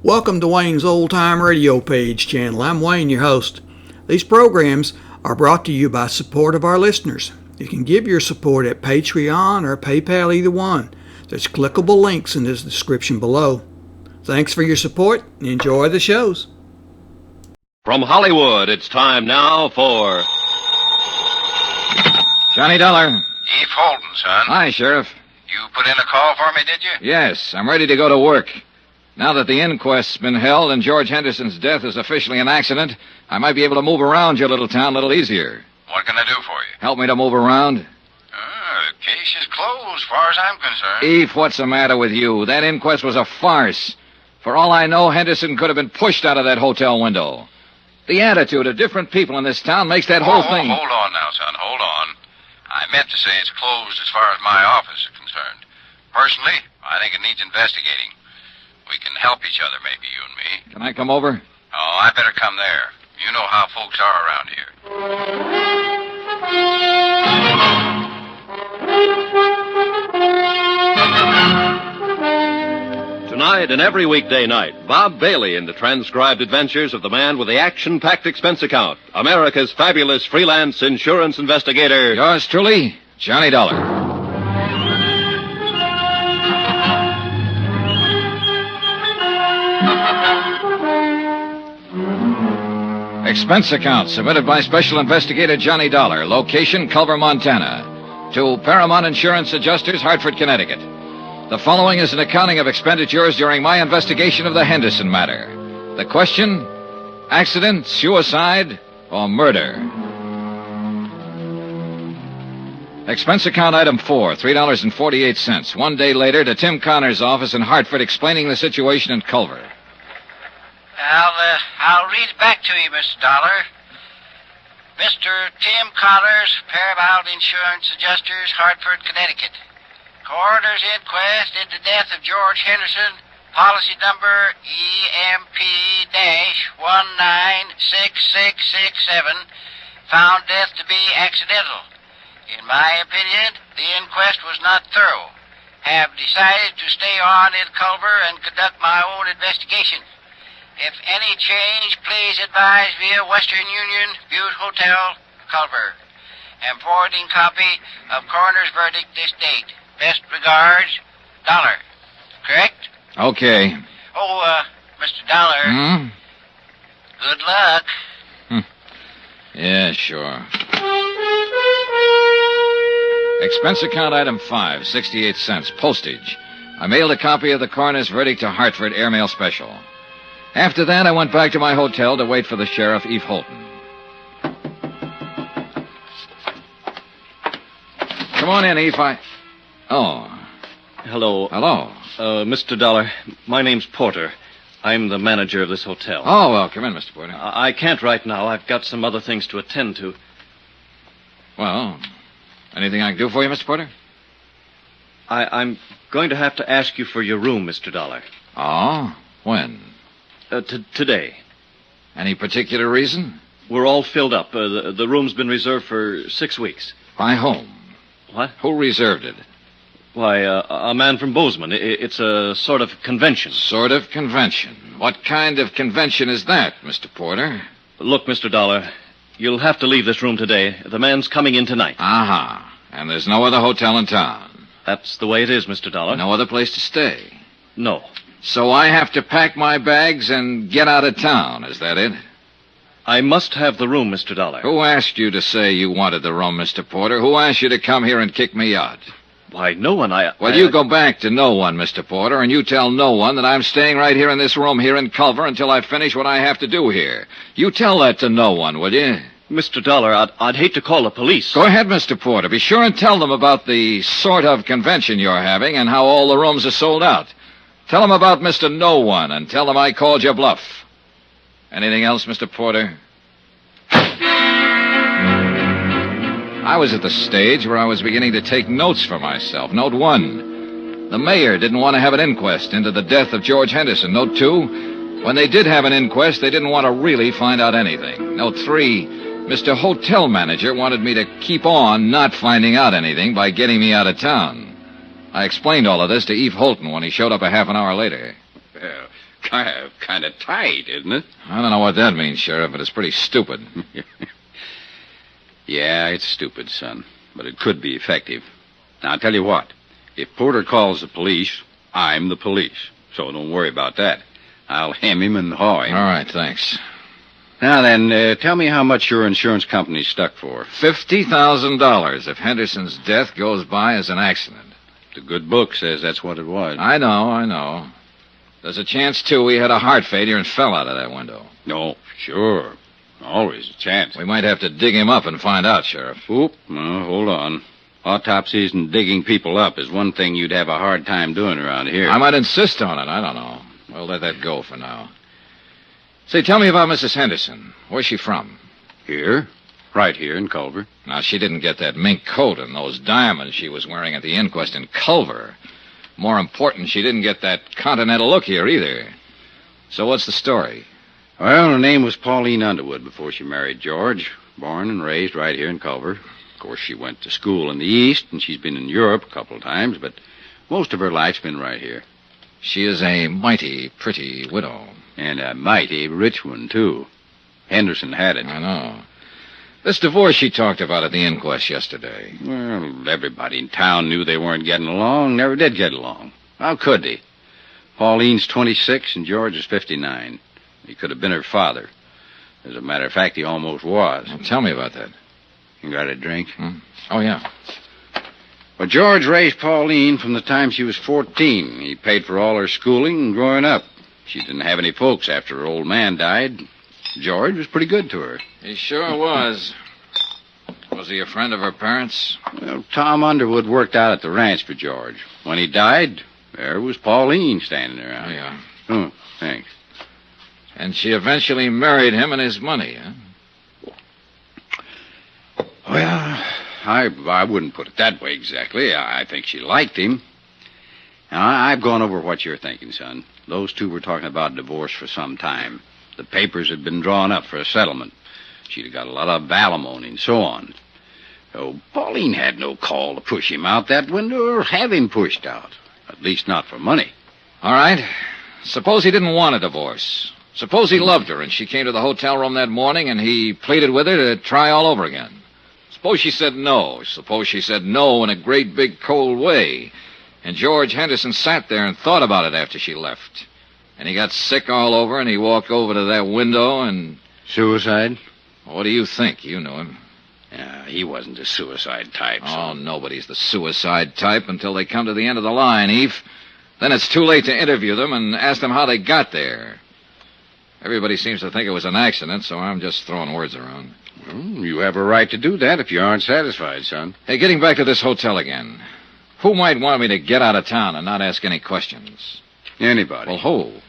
Welcome to Wayne's Old Time Radio Page channel. I'm Wayne, your host. These programs are brought to you by support of our listeners. You can give your support at Patreon or PayPal, either one. There's clickable links in the description below. Thanks for your support and enjoy the shows. From Hollywood, it's time now for Johnny Dollar. Eve Holden, son. Hi, Sheriff. You put in a call for me, did you? Yes, I'm ready to go to work. Now that the inquest's been held and George Henderson's death is officially an accident, I might be able to move around your little town a little easier. What can I do for you? Help me to move around. The case is closed, as far as I'm concerned. Eve, what's the matter with you? That inquest was a farce. For all I know, Henderson could have been pushed out of that hotel window. The attitude of different people in this town makes that whole thing... Hold on now, son, hold on. I meant to say it's closed as far as my office is concerned. Personally, I think it needs investigating. We can help each other, maybe, you and me. Can I come over? Oh, I better come there. You know how folks are around Tonight and every weekday night, Bob Bailey in the transcribed adventures of the man with the action-packed expense account, America's fabulous freelance insurance investigator. Yours truly, Johnny Dollar. Expense account submitted by Special Investigator Johnny Dollar. Location, Culver, Montana. To Paramount Insurance Adjusters, Hartford, Connecticut. The following is an accounting of expenditures during my investigation of the Henderson matter. The question, accident, suicide, or murder? Expense account item 4, $3.48. 1 day later to Tim Connor's office in Hartford explaining the situation in Culver. I'll read it back to you, Mr. Dollar. Mr. Tim Connors, Paramount Insurance Adjusters, Hartford, Connecticut. Coroner's inquest into death of George Henderson, policy number EMP-196667, found death to be accidental. In my opinion, the inquest was not thorough. Have decided to stay on in Culver and conduct my own investigation. If any change, please advise via Western Union, Butte Hotel, Culver. Am forwarding copy of coroner's verdict this date. Best regards, Dollar. Correct? Okay. Oh, Mr. Dollar. Good luck. Yeah, sure. Expense account item 5, 68 cents. Postage. I mailed a copy of the coroner's verdict to Hartford, airmail special. After that, I went back to my hotel to wait for the sheriff, Eve Holden. Come on in, Eve. Oh. Hello. Hello. Mr. Dollar, my name's Porter. I'm the manager of this hotel. Oh, well, come in, Mr. Porter. I can't right now. I've got some other things to attend to. Well, anything I can do for you, Mr. Porter? I'm going to have to ask you for your room, Mr. Dollar. Oh? When? Today. Any particular reason? We're all filled up. The room's been reserved for 6 weeks. By whom? What? Who reserved it? Why, a man from Bozeman. It's a sort of convention. Sort of convention. What kind of convention is that, Mr. Porter? Look, Mr. Dollar, you'll have to leave this room today. The man's coming in tonight. Aha. And there's no other hotel in town? That's the way it is, Mr. Dollar. No other place to stay? No. So I have to pack my bags and get out of town, is that it? I must have the room, Mr. Dollar. Who asked you to say you wanted the room, Mr. Porter? Who asked you to come here and kick me out? Why, no one. Well, you go back to no one, Mr. Porter, and you tell no one that I'm staying right here in this room here in Culver until I finish what I have to do here. You tell that to no one, will you? Mr. Dollar, I'd hate to call the police. Go ahead, Mr. Porter. Be sure and tell them about the sort of convention you're having and how all the rooms are sold out. Tell them about Mr. No One and tell them I called your bluff. Anything else, Mr. Porter? I was at the stage where I was beginning to take notes for myself. Note 1. The mayor didn't want to have an inquest into the death of George Henderson. Note 2. When they did have an inquest, they didn't want to really find out anything. Note 3. Mr. Hotel Manager wanted me to keep on not finding out anything by getting me out of town. I explained all of this to Eve Holton when he showed up a half an hour later. Well, Kind of tight, isn't it? I don't know what that means, Sheriff, but it's pretty stupid. Yeah, it's stupid, son, but it could be effective. Now, I'll tell you what. If Porter calls the police, I'm the police, so don't worry about that. I'll hem him and haw him. All right, thanks. Now then, tell me how much your insurance company's stuck for. $50,000 if Henderson's death goes by as an accident. The good book says that's what it was. I know. There's a chance, too, he had a heart failure and fell out of that window. No, sure. Always a chance. We might have to dig him up and find out, Sheriff. Oop, well, hold on. Autopsies and digging people up is one thing you'd have a hard time doing around here. I might insist on it. I don't know. We'll let that go for now. Say, tell me about Mrs. Henderson. Where's she from? Here. Right here in Culver. Now, she didn't get that mink coat and those diamonds she was wearing at the inquest in Culver. More important, she didn't get that continental look here either. So what's the story? Well, her name was Pauline Underwood before she married George. Born and raised right here in Culver. Of course, she went to school in the East, and she's been in Europe a couple of times, but most of her life's been right here. She is a mighty pretty widow. And a mighty rich one, too. Henderson had it. I know. This divorce she talked about at the inquest yesterday. Well, everybody in town knew they weren't getting along, never did get along. How could they? Pauline's 26 and George is 59. He could have been her father. As a matter of fact, he almost was. Well, tell me about that. You got a drink? Oh, yeah. Well, George raised Pauline from the time she was 14. He paid for all her schooling and growing up. She didn't have any folks after her old man died. George was pretty good to her. He sure was. Was he a friend of her parents? Well, Tom Underwood worked out at the ranch for George. When he died, there was Pauline standing around. Oh, yeah. Oh, thanks. And she eventually married him and his money, huh? Well, I wouldn't put it that way exactly. I think she liked him. Now, I've gone over what you're thinking, son. Those two were talking about divorce for some time. The papers had been drawn up for a settlement. She'd have got a lot of alimony and so on. So Pauline had no call to push him out that window or have him pushed out. At least not for money. All right. Suppose he didn't want a divorce. Suppose he loved her and she came to the hotel room that morning and he pleaded with her to try all over again. Suppose she said no. Suppose she said no in a great big cold way. And George Henderson sat there and thought about it after she left. And he got sick all over and he walked over to that window and... Suicide? What do you think? You knew him. Yeah, he wasn't the suicide type. Oh, nobody's the suicide type until they come to the end of the line, Eve. Then it's too late to interview them and ask them how they got there. Everybody seems to think it was an accident, so I'm just throwing words around. Well, you have a right to do that if you aren't satisfied, son. Hey, getting back to this hotel again. Who might want me to get out of town and not ask any questions? Anybody. Well, who?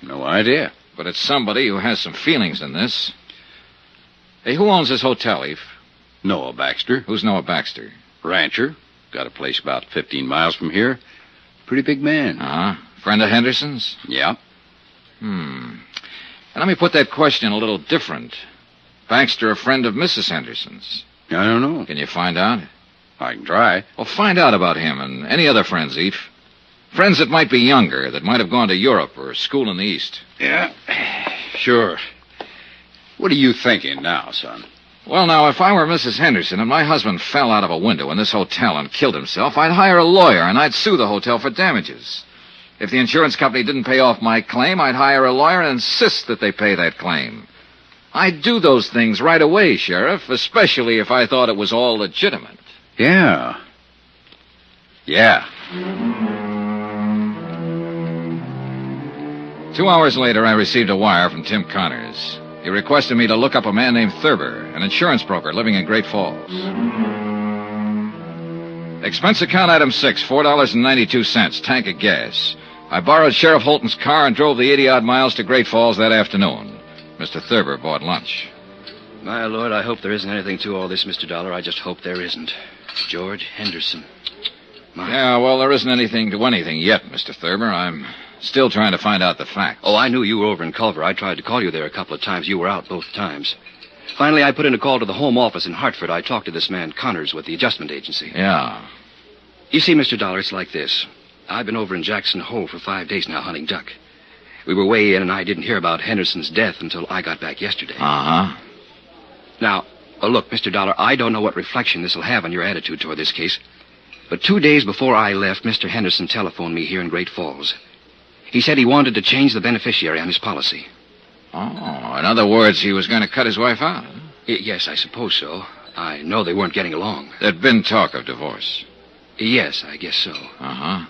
No idea. But it's somebody who has some feelings in this. Hey, who owns this hotel, Eve? Noah Baxter. Who's Noah Baxter? Rancher. Got a place about 15 miles from here. Pretty big man. Uh-huh. Friend of Henderson's? Yeah. And let me put that question a little different. Baxter a friend of Mrs. Henderson's? I don't know. Can you find out? I can try. Well, find out about him and any other friends, Eve. Friends that might be younger, that might have gone to Europe or school in the East. Yeah, sure. What are you thinking now, son? Well, now, if I were Mrs. Henderson and my husband fell out of a window in this hotel and killed himself, I'd hire a lawyer and I'd sue the hotel for damages. If the insurance company didn't pay off my claim, I'd hire a lawyer and insist that they pay that claim. I'd do those things right away, Sheriff, especially if I thought it was all legitimate. Yeah. Yeah. 2 hours later, I received a wire from Tim Connors. He requested me to look up a man named Thurber, an insurance broker living in Great Falls. Expense account item 6, $4.92, tank of gas. I borrowed Sheriff Holton's car and drove the 80-odd miles to Great Falls that afternoon. Mr. Thurber bought lunch. My lord, I hope there isn't anything to all this, Mr. Dollar. I just hope there isn't. George Henderson. Yeah, well, there isn't anything to anything yet, Mr. Thurber. I'm still trying to find out the facts. Oh, I knew you were over in Culver. I tried to call you there a couple of times. You were out both times. Finally, I put in a call to the home office in Hartford. I talked to this man, Connors, with the adjustment agency. Yeah. You see, Mr. Dollar, it's like this. I've been over in Jackson Hole for 5 days now hunting duck. We were way in, and I didn't hear about Henderson's death until I got back yesterday. Uh-huh. Now, look, Mr. Dollar, I don't know what reflection this will have on your attitude toward this case, but 2 days before I left, Mr. Henderson telephoned me here in Great Falls. He said he wanted to change the beneficiary on his policy. Oh, in other words, he was going to cut his wife out. Huh? Yes, I suppose so. I know they weren't getting along. There'd been talk of divorce. Yes, I guess so. Uh-huh.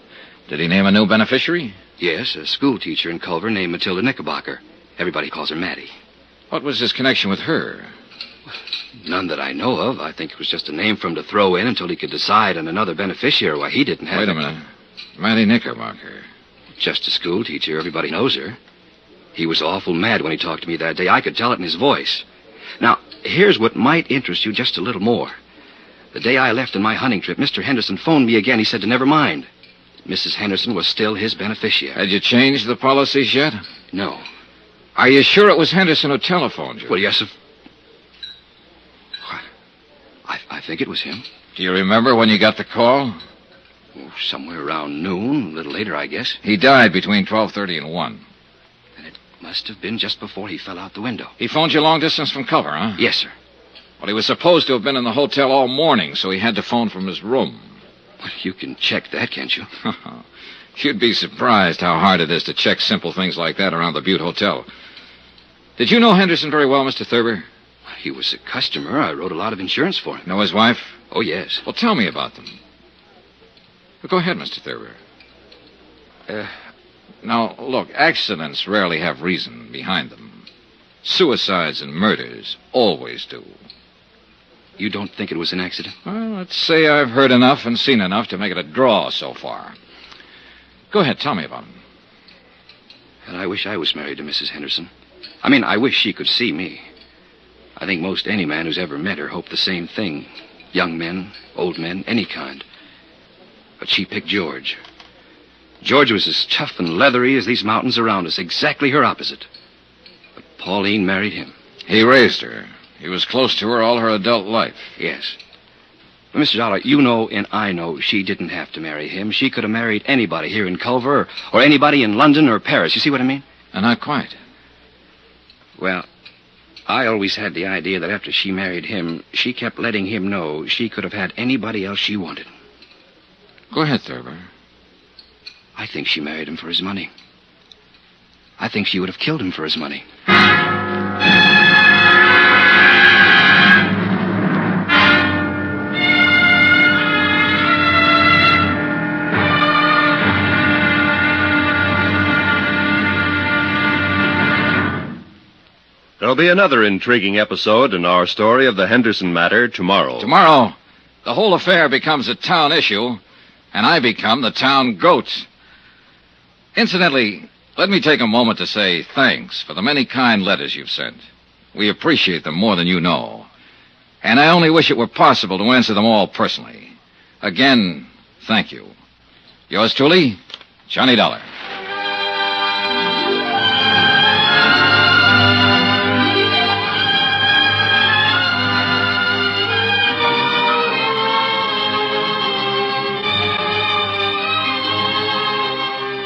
Did he name a new beneficiary? Yes, a school teacher in Culver named Matilda Knickerbocker. Everybody calls her Mattie. What was his connection with her? None that I know of. I think it was just a name for him to throw in until he could decide on another beneficiary. Why, he didn't have... Wait a minute. Mattie Knickerbocker. Just a school teacher. Everybody knows her. He was awful mad when he talked to me that day. I could tell it in his voice. Now, here's what might interest you just a little more. The day I left on my hunting trip, Mr. Henderson phoned me again. He said to never mind. Mrs. Henderson was still his beneficiary. Had you changed the policies yet? No. Are you sure it was Henderson who telephoned you? Well, yes, I think it was him. Do you remember when you got the call? Oh, somewhere around noon, a little later, I guess. He died between 12:30 and 1. And it must have been just before he fell out the window. He phoned you long distance from Culver, huh? Yes, sir. Well, he was supposed to have been in the hotel all morning, so he had to phone from his room. Well, you can check that, can't you? You'd be surprised how hard it is to check simple things like that around the Butte Hotel. Did you know Henderson very well, Mr. Thurber? He was a customer. I wrote a lot of insurance for him. Know his wife? Oh, yes. Well, tell me about them. Well, go ahead, Mr. Thurber. Now, look, accidents rarely have reason behind them. Suicides and murders always do. You don't think it was an accident? Well, let's say I've heard enough and seen enough to make it a draw so far. Go ahead, tell me about him. And I wish I was married to Mrs. Henderson. I mean, I wish she could see me. I think most any man who's ever met her hoped the same thing. Young men, old men, any kind. But she picked George. George was as tough and leathery as these mountains around us, exactly her opposite. But Pauline married him. He raised her. He was close to her all her adult life. Yes. But, Mr. Dollar, you know and I know she didn't have to marry him. She could have married anybody here in Culver or anybody in London or Paris. You see what I mean? Not quite. Well, I always had the idea that after she married him, she kept letting him know she could have had anybody else she wanted. Go ahead, Thurber. I think she married him for his money. I think she would have killed him for his money. There'll be another intriguing episode in our story of the Henderson matter tomorrow. Tomorrow, the whole affair becomes a town issue, and I become the town goat. Incidentally, let me take a moment to say thanks for the many kind letters you've sent. We appreciate them more than you know. And I only wish it were possible to answer them all personally. Again, thank you. Yours truly, Johnny Dollar.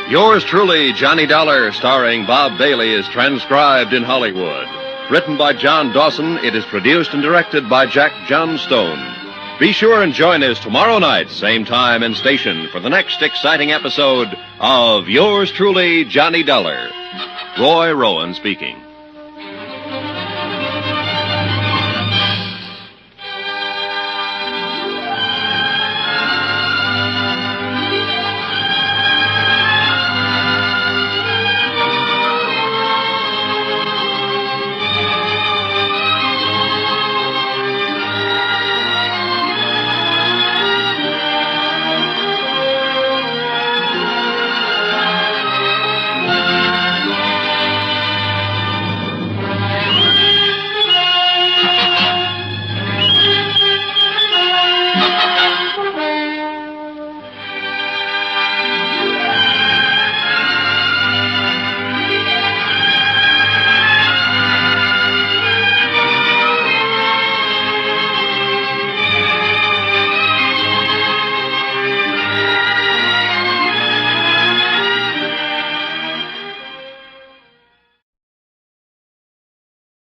Yours truly, Johnny Dollar, starring Bob Bailey, is transcribed in Hollywood. Written by John Dawson, it is produced and directed by Jack Johnstone. Be sure and join us tomorrow night, same time and station, for the next exciting episode of Yours truly, Johnny Dollar. Roy Rowan speaking.